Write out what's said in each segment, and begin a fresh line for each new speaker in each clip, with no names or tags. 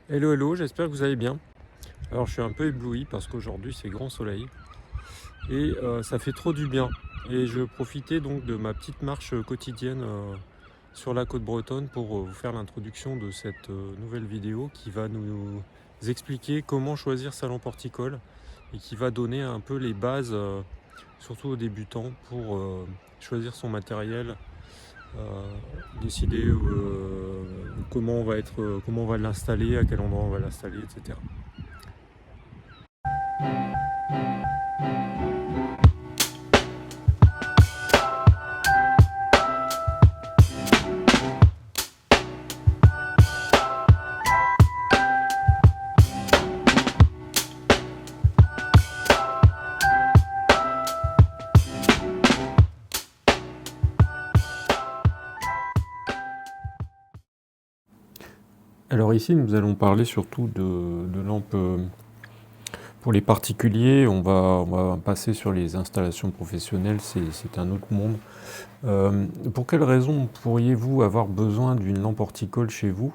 Hello hello, j'espère que vous allez bien. Alors je suis un peu ébloui parce qu'aujourd'hui c'est grand soleil et ça fait trop du bien. Et je profitais donc de ma petite marche quotidienne sur la côte bretonne pour vous faire l'introduction de cette nouvelle vidéo qui va nous expliquer comment choisir sa lampe horticole et qui va donner un peu les bases, surtout aux débutants, pour choisir son matériel, décider comment on va l'installer, à quel endroit on va l'installer, etc. Alors ici, nous allons parler surtout de lampes pour les particuliers. On va passer sur les installations professionnelles, c'est un autre monde. Pour quelles raisons pourriez-vous avoir besoin d'une lampe horticole chez vous?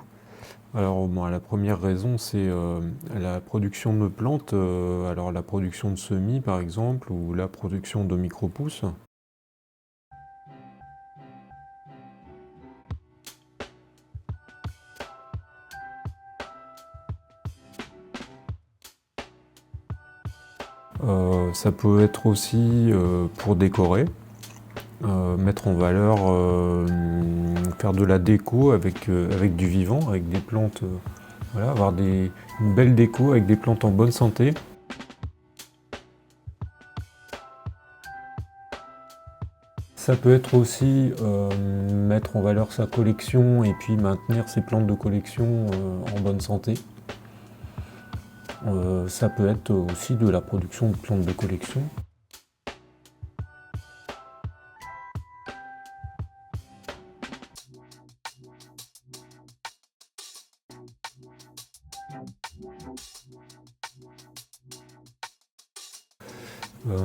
Alors bon, la première raison, c'est la production de plantes, alors la production de semis par exemple, ou la production de micro-pousses. Ça peut être aussi pour décorer. Mettre en valeur, faire de la déco avec du vivant, avec des plantes, voilà, avoir une belle déco avec des plantes en bonne santé. Ça peut être aussi mettre en valeur sa collection et puis maintenir ses plantes de collection en bonne santé. Ça peut être aussi de la production de plantes de collection.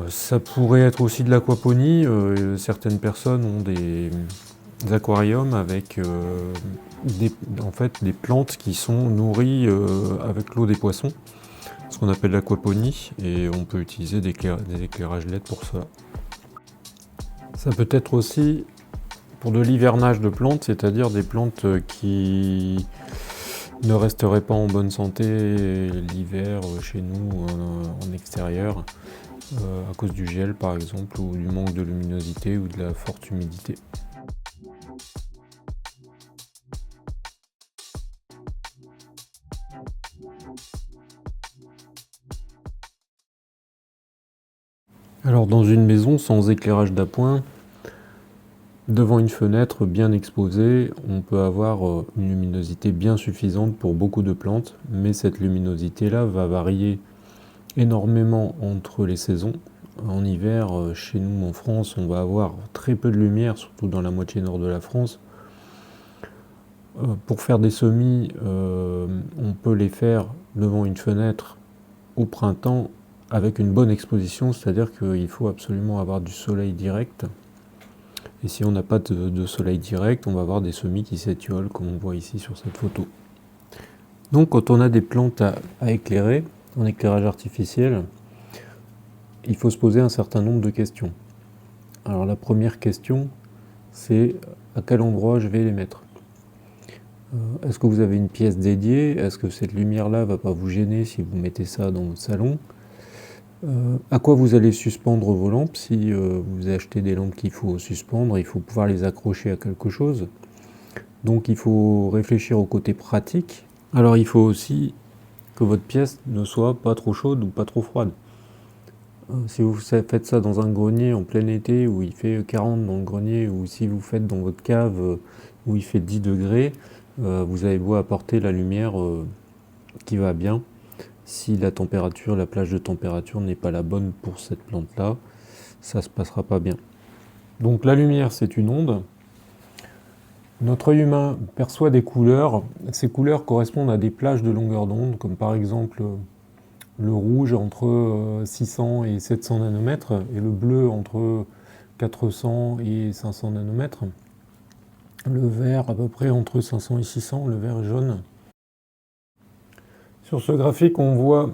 Ça pourrait être aussi de l'aquaponie. Certaines personnes ont des aquariums avec en fait, des plantes qui sont nourries avec l'eau des poissons, ce qu'on appelle l'aquaponie, et on peut utiliser des éclairages LED pour ça. Ça peut être aussi pour de l'hivernage de plantes, c'est-à-dire des plantes qui ne resteraient pas en bonne santé l'hiver chez nous en extérieur, à cause du gel par exemple, ou du manque de luminosité ou de la forte humidité. Alors dans une maison sans éclairage d'appoint, devant une fenêtre bien exposée, on peut avoir une luminosité bien suffisante pour beaucoup de plantes, mais cette luminosité-là va varier énormément entre les saisons. En hiver, chez nous en France, on va avoir très peu de lumière, surtout dans la moitié nord de la France. Pour faire des semis, on peut les faire devant une fenêtre au printemps avec une bonne exposition, c'est-à-dire qu'il faut absolument avoir du soleil direct. Et si on n'a pas de soleil direct, on va avoir des semis qui s'étiolent, comme on voit ici sur cette photo. Donc quand on a des plantes à éclairer, en éclairage artificiel, il faut se poser un certain nombre de questions. Alors la première question, c'est à quel endroit je vais les mettre? Est-ce que vous avez une pièce dédiée? Est-ce que cette lumière-là ne va pas vous gêner si vous mettez ça dans votre salon? À quoi vous allez suspendre vos lampes? Si vous achetez des lampes qu'il faut suspendre, il faut pouvoir les accrocher à quelque chose. Donc il faut réfléchir au côté pratique. Alors il faut aussi que votre pièce ne soit pas trop chaude ou pas trop froide. Si vous faites ça dans un grenier en plein été où il fait 40 dans le grenier, ou si vous faites dans votre cave où il fait 10 degrés, vous avez beau apporter la lumière qui va bien. Si la température, la plage de température n'est pas la bonne pour cette plante-là, ça ne se passera pas bien. Donc la lumière, c'est une onde. Notre œil humain perçoit des couleurs. Ces couleurs correspondent à des plages de longueur d'onde, comme par exemple le rouge entre 600 et 700 nanomètres et le bleu entre 400 et 500 nanomètres. Le vert à peu près entre 500 et 600, le vert jaune. Sur ce graphique, on voit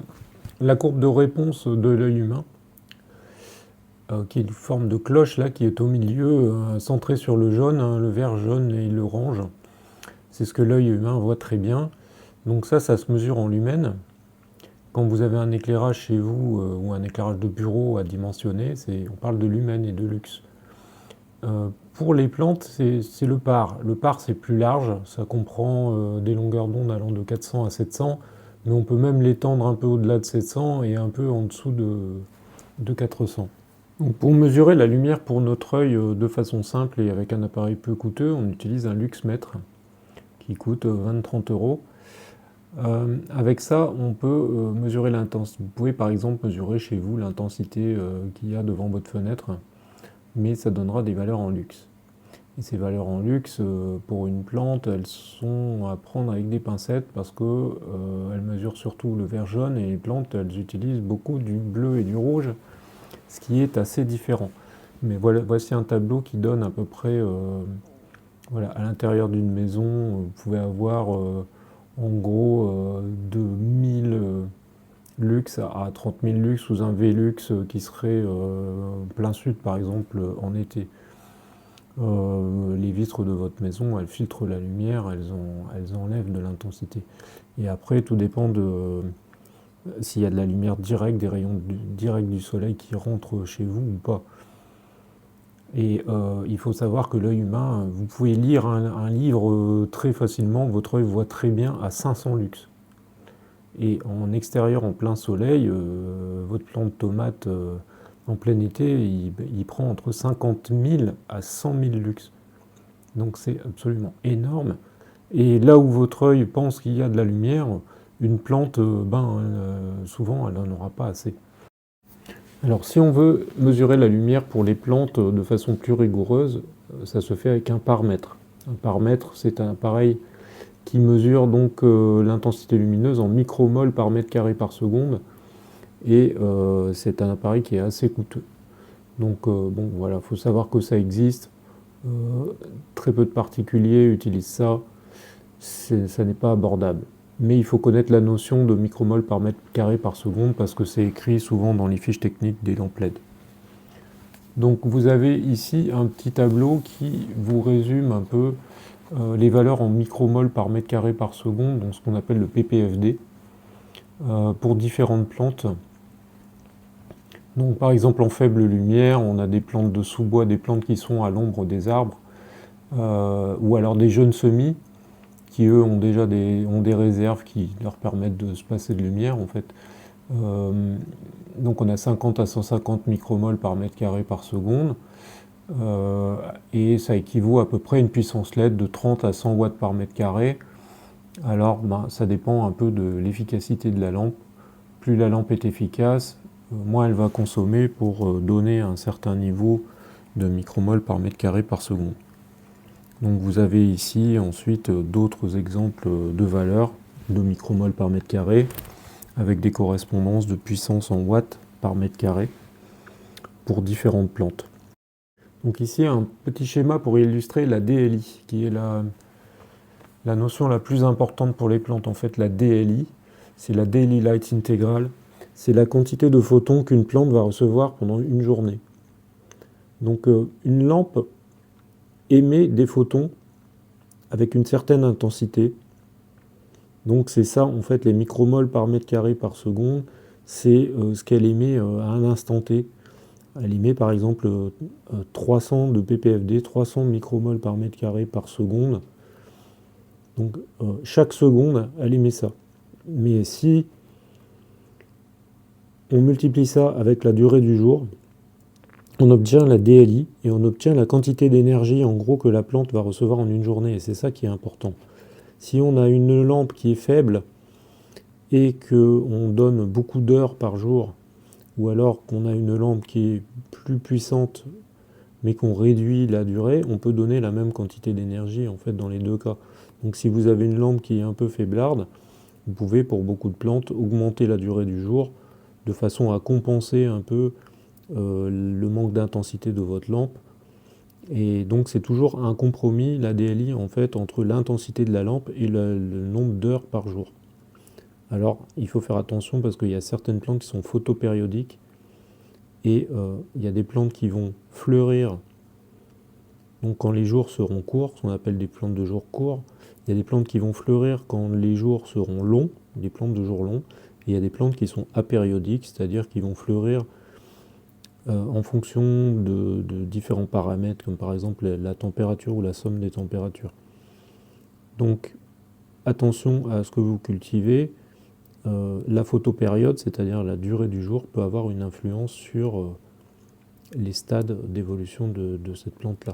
la courbe de réponse de l'œil humain, qui est une forme de cloche là, qui est au milieu, centrée sur le jaune, hein, le vert, jaune et l'orange. C'est ce que l'œil humain voit très bien. Donc ça se mesure en lumens. Quand vous avez un éclairage chez vous, ou un éclairage de bureau à dimensionner, on parle de lumens et de lux. Pour les plantes, c'est le par. Le par, c'est plus large, ça comprend des longueurs d'onde allant de 400 à 700, mais on peut même l'étendre un peu au-delà de 700 et un peu en dessous de 400. Donc pour mesurer la lumière pour notre œil de façon simple et avec un appareil peu coûteux, on utilise un luxmètre qui coûte 20-30 euros. Avec ça, on peut mesurer l'intensité. Vous pouvez par exemple mesurer chez vous l'intensité qu'il y a devant votre fenêtre, mais ça donnera des valeurs en lux. Et ces valeurs en lux, pour une plante, elles sont à prendre avec des pincettes parce qu'elles mesurent surtout le vert jaune et les plantes, elles utilisent beaucoup du bleu et du rouge, ce qui est assez différent. Mais voilà, voici un tableau qui donne à peu près, voilà, à l'intérieur d'une maison, vous pouvez avoir en gros de 1000 lux à 30 000 lux sous un Velux qui serait plein sud par exemple en été. Les vitres de votre maison, elles filtrent la lumière, elles enlèvent de l'intensité. Et après, tout dépend de s'il y a de la lumière directe, des rayons directs du soleil qui rentrent chez vous ou pas. Et il faut savoir que l'œil humain, vous pouvez lire un livre très facilement, votre œil voit très bien à 500 lux. Et en extérieur, en plein soleil, votre plante de tomate en plein été, il prend entre 50 000 à 100 000 lux. Donc c'est absolument énorme. Et là où votre œil pense qu'il y a de la lumière, une plante, souvent, elle n'en aura pas assez. Alors si on veut mesurer la lumière pour les plantes de façon plus rigoureuse, ça se fait avec un parmètre. Un parmètre, c'est un appareil qui mesure donc l'intensité lumineuse en micromol par mètre carré par seconde, et c'est un appareil qui est assez coûteux. Donc bon voilà, il faut savoir que ça existe, très peu de particuliers utilisent ça, ça n'est pas abordable. Mais il faut connaître la notion de micromol par mètre carré par seconde parce que c'est écrit souvent dans les fiches techniques des lampes LED. Donc vous avez ici un petit tableau qui vous résume un peu les valeurs en micromol par mètre carré par seconde, donc ce qu'on appelle le ppfd, pour différentes plantes. Donc par exemple en faible lumière, on a des plantes de sous-bois, des plantes qui sont à l'ombre des arbres, ou alors des jeunes semis, qui eux ont déjà des réserves qui leur permettent de se passer de lumière en fait. Donc on a 50 à 150 micromol par mètre carré par seconde, et ça équivaut à peu près à une puissance LED de 30 à 100 watts par mètre carré. Alors ça dépend un peu de l'efficacité de la lampe. Plus la lampe est efficace, moins elle va consommer pour donner un certain niveau de micromol par mètre carré par seconde. Donc vous avez ici ensuite d'autres exemples de valeurs de micromol par mètre carré avec des correspondances de puissance en watts par mètre carré pour différentes plantes. Donc ici un petit schéma pour illustrer la DLI, qui est la notion la plus importante pour les plantes. En fait, la DLI, c'est la Daily Light Integral, c'est la quantité de photons qu'une plante va recevoir pendant une journée. Donc une lampe émet des photons avec une certaine intensité. Donc c'est ça en fait les micromoles par mètre carré par seconde, c'est ce qu'elle émet à un instant T. Elle émet par exemple 300 de ppfd, 300 micromoles par mètre carré par seconde. Donc chaque seconde elle émet ça. Mais si on multiplie ça avec la durée du jour, on obtient la DLI et on obtient la quantité d'énergie en gros que la plante va recevoir en une journée, et c'est ça qui est important. Si on a une lampe qui est faible et qu'on donne beaucoup d'heures par jour, ou alors qu'on a une lampe qui est plus puissante mais qu'on réduit la durée, on peut donner la même quantité d'énergie en fait dans les deux cas. Donc si vous avez une lampe qui est un peu faiblarde, vous pouvez pour beaucoup de plantes augmenter la durée du jour de façon à compenser un peu le manque d'intensité de votre lampe. Et donc c'est toujours un compromis, la DLI en fait, entre l'intensité de la lampe et le nombre d'heures par jour. Alors, il faut faire attention parce qu'il y a certaines plantes qui sont photopériodiques et il y a des plantes qui vont fleurir donc quand les jours seront courts, ce qu'on appelle des plantes de jours courts. Il y a des plantes qui vont fleurir quand les jours seront longs, des plantes de jours longs. Et il y a des plantes qui sont apériodiques, c'est-à-dire qui vont fleurir en fonction de différents paramètres, comme par exemple la température ou la somme des températures. Donc, attention à ce que vous cultivez. La photopériode, c'est-à-dire la durée du jour, peut avoir une influence sur les stades d'évolution de cette plante-là.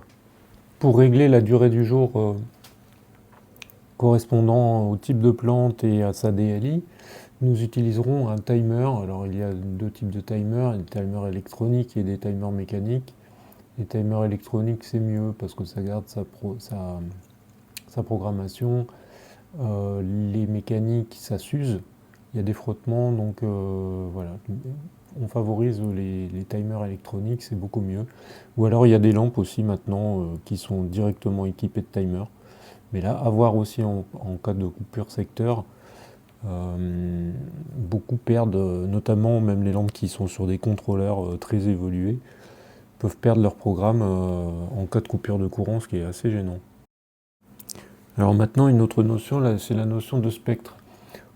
Pour régler la durée du jour correspondant au type de plante et à sa DLI, nous utiliserons un timer. Alors il y a deux types de timers, des timers électroniques et des timers mécaniques. Les timers électroniques c'est mieux parce que ça garde sa programmation. Les mécaniques ça s'use, il y a des frottements, donc voilà. On favorise les timers électroniques, c'est beaucoup mieux. Ou alors il y a des lampes aussi maintenant qui sont directement équipées de timers. Mais là, à voir aussi en cas de coupure secteur, beaucoup perdent, notamment même les lampes qui sont sur des contrôleurs très évolués, peuvent perdre leur programme en cas de coupure de courant, ce qui est assez gênant. Alors maintenant, une autre notion, là, c'est la notion de spectre.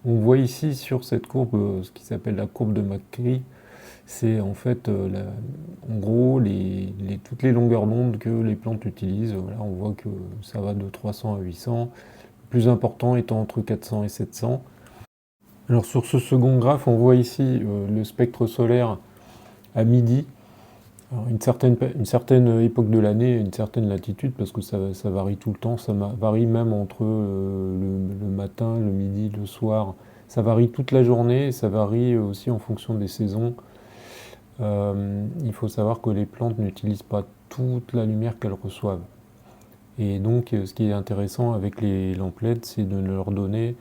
On voit ici sur cette courbe ce qui s'appelle la courbe de McCree. C'est en fait, en gros, toutes les longueurs d'onde que les plantes utilisent. Voilà, on voit que ça va de 300 à 800, le plus important étant entre 400 et 700. Alors sur ce second graphe, on voit ici le spectre solaire à midi. Alors, une certaine époque de l'année, une certaine latitude, parce que ça varie tout le temps, ça varie même entre le matin, le midi, le soir. Ça varie toute la journée, ça varie aussi en fonction des saisons. Il faut savoir que les plantes n'utilisent pas toute la lumière qu'elles reçoivent. Et donc, ce qui est intéressant avec les lampes LED, c'est de ne leur donner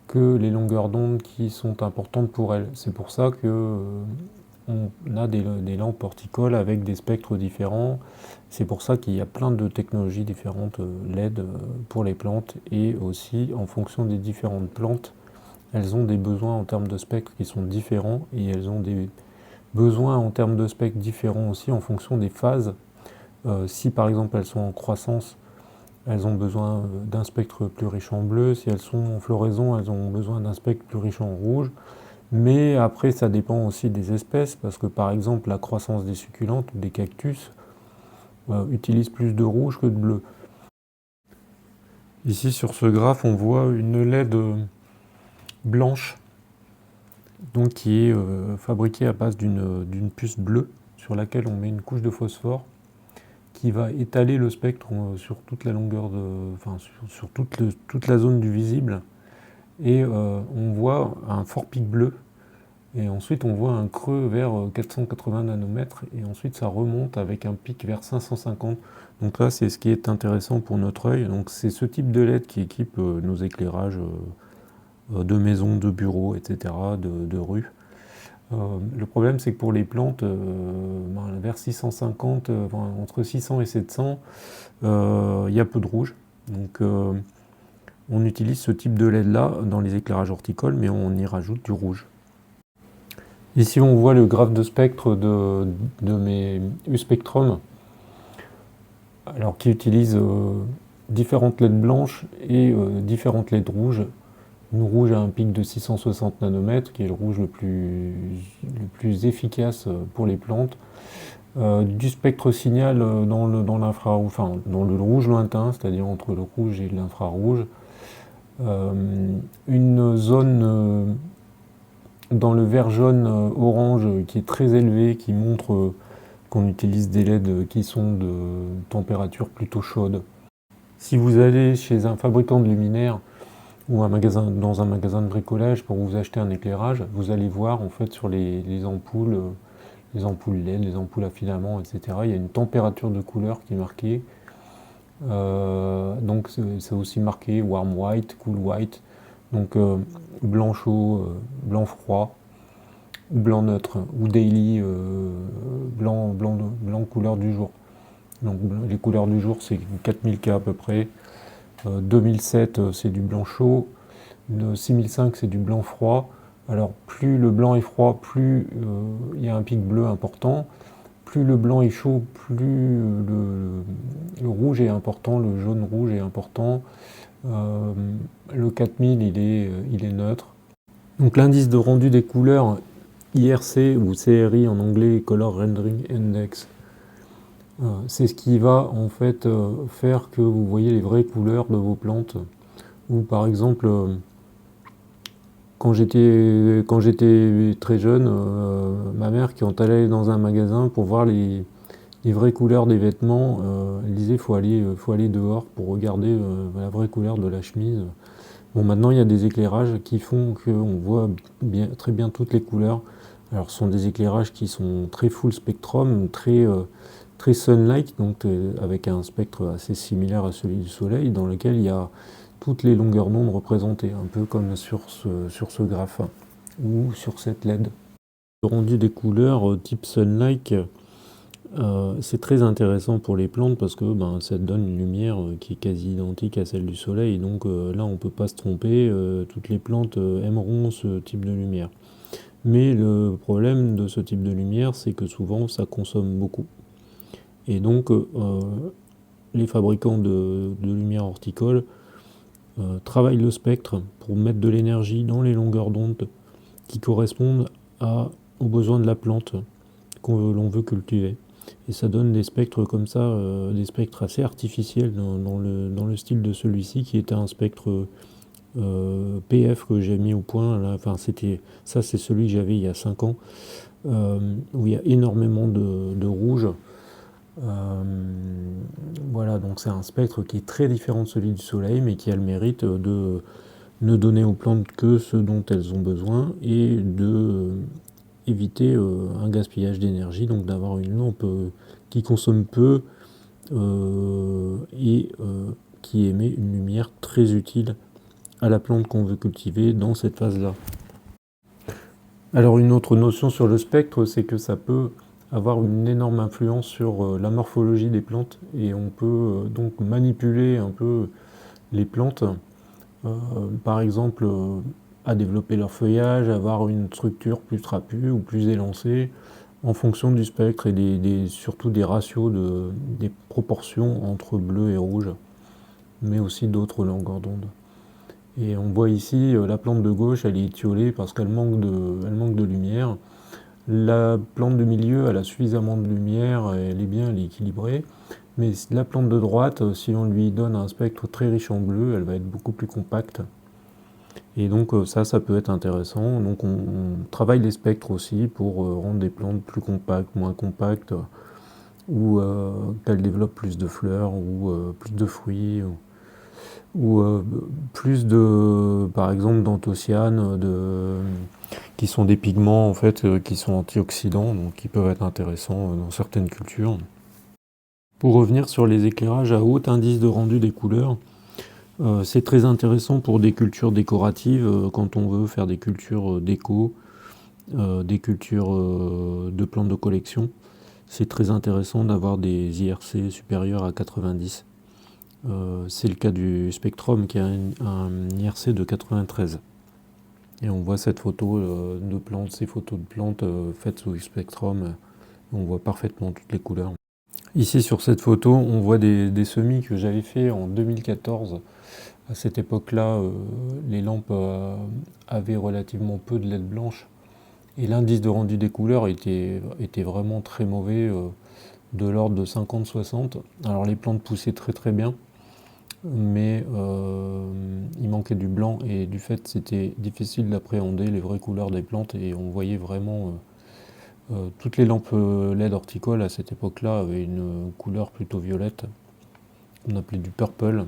que les longueurs d'onde qui sont importantes pour elles. C'est pour ça que on a des lampes horticoles avec des spectres différents. C'est pour ça qu'il y a plein de technologies différentes LED pour les plantes, et aussi en fonction des différentes plantes, elles ont des besoins en termes de spectres qui sont différents, et elles ont des besoins en termes de spectres différents aussi en fonction des phases. Si par exemple elles sont en croissance, elles ont besoin d'un spectre plus riche en bleu. Si elles sont en floraison, elles ont besoin d'un spectre plus riche en rouge. Mais après, ça dépend aussi des espèces, parce que par exemple, la croissance des succulentes ou des cactus utilise plus de rouge que de bleu. Ici, sur ce graphe, on voit une LED blanche, donc qui est fabriquée à base d'une puce bleue, sur laquelle on met une couche de phosphore, qui va étaler le spectre sur toute la longueur sur toute la zone du visible. Et on voit un fort pic bleu, et ensuite on voit un creux vers 480 nanomètres, et ensuite ça remonte avec un pic vers 550. Donc là, c'est ce qui est intéressant pour notre œil. Donc c'est ce type de LED qui équipe nos éclairages de maisons, de bureaux, etc., de rues. Le problème, c'est que pour les plantes, vers 650, entre 600 et 700, il y a peu de rouge. Donc on utilise ce type de LED là dans les éclairages horticoles, mais on y rajoute du rouge. Ici on voit le graphe de spectre de mes U-Spectrum, alors qui utilise différentes LED blanches et différentes LED rouges. Une rouge a un pic de 660 nanomètres, qui est le rouge le plus efficace pour les plantes. Du spectre signal dans l'infrarouge, enfin dans le rouge lointain, c'est-à-dire entre le rouge et l'infrarouge. Une zone dans le vert jaune orange qui est très élevé, qui montre qu'on utilise des LED qui sont de température plutôt chaude. Si vous allez chez un fabricant de luminaires ou dans un magasin de bricolage pour vous acheter un éclairage, vous allez voir en fait sur les ampoules LED, les ampoules à filaments, etc. Il y a une température de couleur qui est marquée. Donc c'est aussi marqué warm white, cool white. Donc blanc chaud, blanc froid, ou blanc neutre, ou daily, blanc couleur du jour. Donc les couleurs du jour, c'est 4000K à peu près. 2007, c'est du blanc chaud. Le 6005 c'est du blanc froid. Alors plus le blanc est froid, plus il y a un pic bleu important. Plus le blanc est chaud, plus le rouge est important, le jaune rouge est important. Le 4000 il est neutre. Donc l'indice de rendu des couleurs IRC ou CRI en anglais, Color Rendering Index, c'est ce qui va en fait faire que vous voyez les vraies couleurs de vos plantes. Ou par exemple, quand j'étais très jeune, ma mère, quand elle allait dans un magasin pour voir les vraies couleurs des vêtements, elle disait faut aller dehors pour regarder la vraie couleur de la chemise. Bon, maintenant il y a des éclairages qui font qu'on voit très bien toutes les couleurs. Alors ce sont des éclairages qui sont très full spectrum, très sunlight, donc avec un spectre assez similaire à celui du soleil, dans lequel il y a toutes les longueurs d'onde représentées, un peu comme sur ce graphe ou sur cette LED. Le rendu des couleurs type sunlight, c'est très intéressant pour les plantes parce que ça donne une lumière qui est quasi identique à celle du soleil. Donc là, on ne peut pas se tromper. Toutes les plantes aimeront ce type de lumière. Mais le problème de ce type de lumière, c'est que souvent, ça consomme beaucoup. Et donc, les fabricants de lumière horticole travaillent le spectre pour mettre de l'énergie dans les longueurs d'onde qui correspondent aux besoins de la plante que l'on veut cultiver. Et ça donne des spectres comme ça, des spectres assez artificiels dans le style de celui-ci, qui était un spectre PF que j'ai mis au point. Là. Enfin, c'est celui que j'avais il y a 5 ans, où il y a énormément de rouge. Voilà, donc c'est un spectre qui est très différent de celui du soleil, mais qui a le mérite de ne donner aux plantes que ce dont elles ont besoin et de éviter un gaspillage d'énergie, donc d'avoir une lampe qui consomme peu et qui émet une lumière très utile à la plante qu'on veut cultiver dans cette phase-là. Alors une autre notion sur le spectre, c'est que ça peut avoir une énorme influence sur la morphologie des plantes et on peut donc manipuler un peu les plantes, par exemple à développer leur feuillage, avoir une structure plus trapue ou plus élancée en fonction du spectre et surtout des ratios, des proportions entre bleu et rouge, mais aussi d'autres longueurs d'onde. Et on voit ici la plante de gauche, elle est étiolée parce qu'elle manque de lumière. La plante de milieu, elle a suffisamment de lumière, elle est équilibrée. Mais la plante de droite, si on lui donne un spectre très riche en bleu, elle va être beaucoup plus compacte. Et donc ça peut être intéressant. Donc on travaille les spectres aussi pour rendre des plantes plus compactes, moins compactes, ou qu'elles développent plus de fleurs, ou plus de fruits, ou plus par exemple d'anthocyanes, qui sont des pigments en fait qui sont antioxydants, donc qui peuvent être intéressants dans certaines cultures. Pour revenir sur les éclairages à haut indice de rendu des couleurs, c'est très intéressant pour des cultures décoratives, quand on veut faire des cultures déco, des cultures de plantes de collection. C'est très intéressant d'avoir des IRC supérieurs à 90. C'est le cas du Spectrum qui a un IRC de 93. Et on voit cette photo de plantes, ces photos de plantes faites sous Spectrum. On voit parfaitement toutes les couleurs. Ici sur cette photo, on voit des semis que j'avais fait en 2014. À cette époque-là, les lampes avaient relativement peu de LED blanche. Et l'indice de rendu des couleurs était vraiment très mauvais, de l'ordre de 50-60. Alors les plantes poussaient très très bien, mais il manquait du blanc et du fait c'était difficile d'appréhender les vraies couleurs des plantes et on voyait vraiment toutes les lampes LED horticoles à cette époque-là avaient une couleur plutôt violette, on appelait du purple.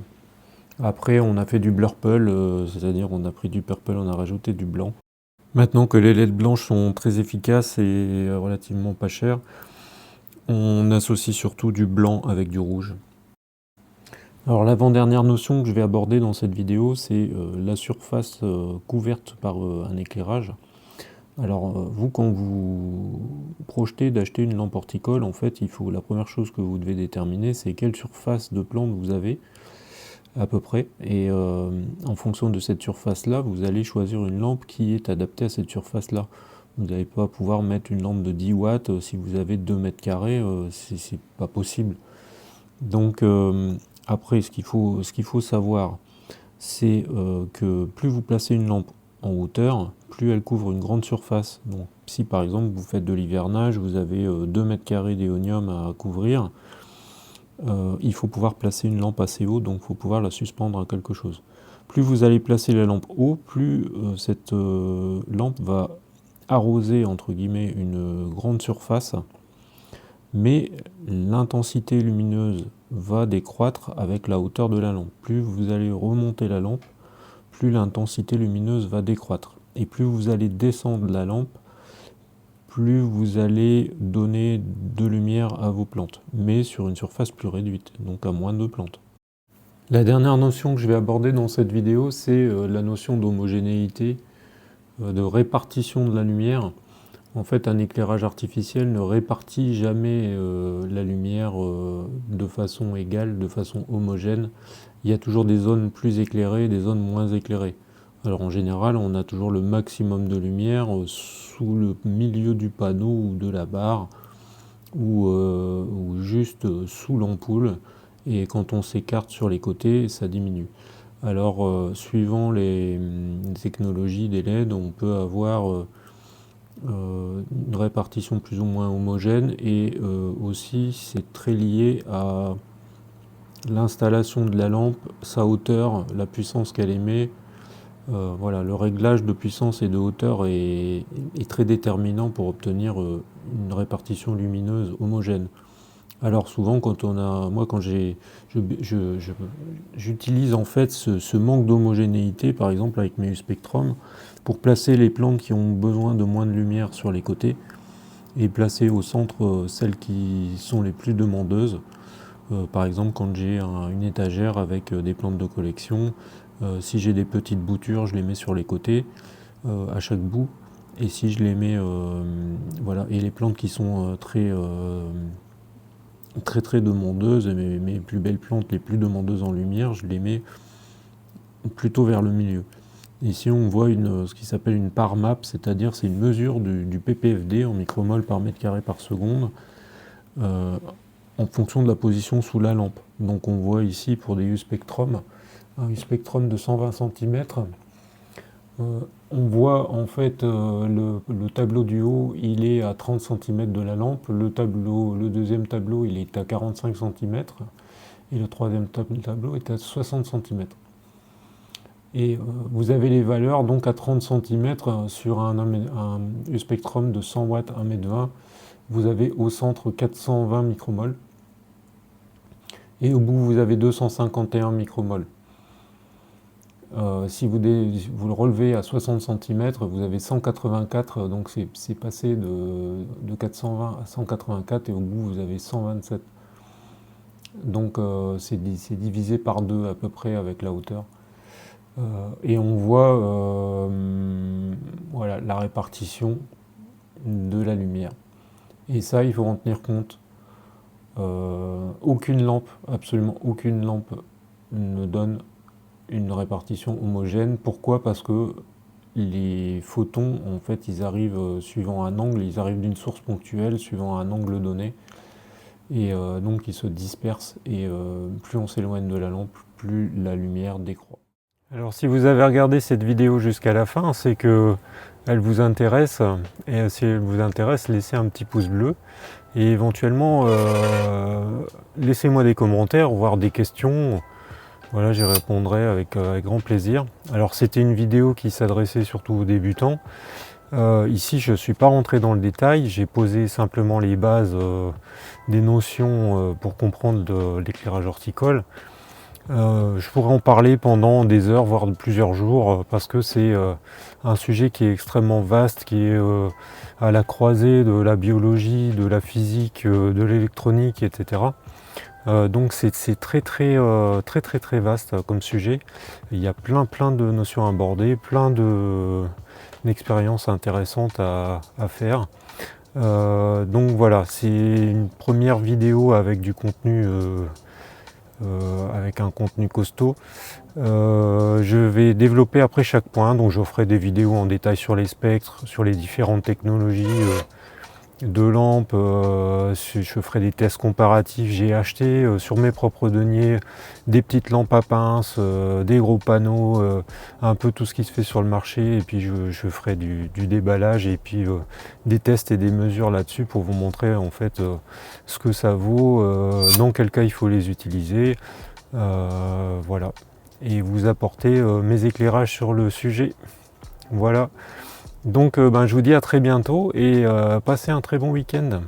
Après on a fait du blurple, c'est-à-dire on a pris du purple, on a rajouté du blanc. Maintenant que les LED blanches sont très efficaces et relativement pas chères, on associe surtout du blanc avec du rouge. Alors l'avant-dernière notion que je vais aborder dans cette vidéo, c'est la surface couverte par un éclairage. Alors vous, quand vous projetez d'acheter une lampe horticole, en fait, la première chose que vous devez déterminer, c'est quelle surface de plante vous avez. à peu près. Et en fonction de cette surface-là, vous allez choisir une lampe qui est adaptée à cette surface-là. Vous n'allez pas pouvoir mettre une lampe de 10 watts si vous avez 2 mètres carrés, c'est pas possible. Donc après, ce qu'il faut savoir, c'est que plus vous placez une lampe en hauteur, plus elle couvre une grande surface. Donc si par exemple vous faites de l'hivernage, vous avez 2 mètres carrés d'éonium à couvrir, il faut pouvoir placer une lampe assez haut, donc il faut pouvoir la suspendre à quelque chose. Plus vous allez placer la lampe haut, plus cette lampe va arroser entre guillemets une grande surface, mais l'intensité lumineuse va décroître avec la hauteur de la lampe. Plus vous allez remonter la lampe, plus l'intensité lumineuse va décroître. Et plus vous allez descendre la lampe, plus vous allez donner de lumière à vos plantes, mais sur une surface plus réduite, donc à moins de plantes. La dernière notion que je vais aborder dans cette vidéo, c'est la notion d'homogénéité, de répartition de la lumière. En fait, un éclairage artificiel ne répartit jamais la lumière de façon égale, de façon homogène. Il y a toujours des zones plus éclairées, des zones moins éclairées. Alors en général, on a toujours le maximum de lumière sous le milieu du panneau ou de la barre, ou juste sous l'ampoule. Et quand on s'écarte sur les côtés, ça diminue. Alors, suivant les technologies des LED, on peut avoir une répartition plus ou moins homogène, et aussi c'est très lié à l'installation de la lampe, sa hauteur, la puissance qu'elle émet. Voilà, le réglage de puissance et de hauteur est très déterminant pour obtenir une répartition lumineuse homogène. Alors souvent, quand j'utilise en fait ce manque d'homogénéité, par exemple avec mes U-Spectrum, pour placer les plantes qui ont besoin de moins de lumière sur les côtés, et placer au centre celles qui sont les plus demandeuses. Par exemple, quand j'ai une étagère avec des plantes de collection, si j'ai des petites boutures, je les mets sur les côtés, à chaque bout. Et si je les mets, voilà, et les plantes qui sont très demandeuses, mes plus belles plantes, les plus demandeuses en lumière, je les mets plutôt vers le milieu. Ici, on voit ce qui s'appelle une par map, c'est-à-dire c'est une mesure du ppfd en micromol par mètre carré par seconde, en fonction de la position sous la lampe. Donc on voit ici pour des U-Spectrum, un U-Spectrum de 120 cm, on voit en fait le tableau du haut, il est à 30 cm de la lampe, le deuxième tableau il est à 45 cm, et le troisième tableau est à 60 cm. Et vous avez les valeurs donc à 30 cm sur un U-Spectrum de 100 watts 1,20 m, vous avez au centre 420 micromoles, et au bout vous avez 251 micromoles. Si vous le relevez à 60 cm, vous avez 184, donc c'est passé de 420 à 184, et au bout vous avez 127. Donc c'est divisé par 2 à peu près avec la hauteur. Et on voit voilà, la répartition de la lumière. Et ça, il faut en tenir compte. Aucune lampe, absolument aucune lampe ne donne une répartition homogène. Pourquoi? Parce que les photons, en fait, ils arrivent suivant un angle, ils arrivent d'une source ponctuelle, suivant un angle donné. Et donc, ils se dispersent. Et plus on s'éloigne de la lampe, plus la lumière décroît. Alors, si vous avez regardé cette vidéo jusqu'à la fin, c'est que elle vous intéresse. Et si elle vous intéresse, laissez un petit pouce bleu. Et éventuellement, laissez-moi des commentaires, voire des questions. Voilà, j'y répondrai avec grand plaisir. Alors c'était une vidéo qui s'adressait surtout aux débutants. Ici je ne suis pas rentré dans le détail, j'ai posé simplement les bases des notions pour comprendre de l'éclairage horticole. Je pourrais en parler pendant des heures, voire plusieurs jours, parce que c'est un sujet qui est extrêmement vaste, qui est à la croisée de la biologie, de la physique, de l'électronique, etc. Donc c'est très vaste comme sujet. Il y a plein de notions à aborder, plein d'expériences intéressantes à faire. Donc voilà, c'est une première vidéo avec du contenu avec un contenu costaud. Je vais développer après chaque point, donc je ferai des vidéos en détail sur les spectres, sur les différentes technologies de lampes, je ferai des tests comparatifs. J'ai acheté sur mes propres deniers des petites lampes à pince, des gros panneaux, un peu tout ce qui se fait sur le marché, et puis je ferai du déballage et puis des tests et des mesures là-dessus pour vous montrer en fait ce que ça vaut, dans quel cas il faut les utiliser, voilà, et vous apporter mes éclairages sur le sujet. Voilà. Donc je vous dis à très bientôt et passez un très bon week-end.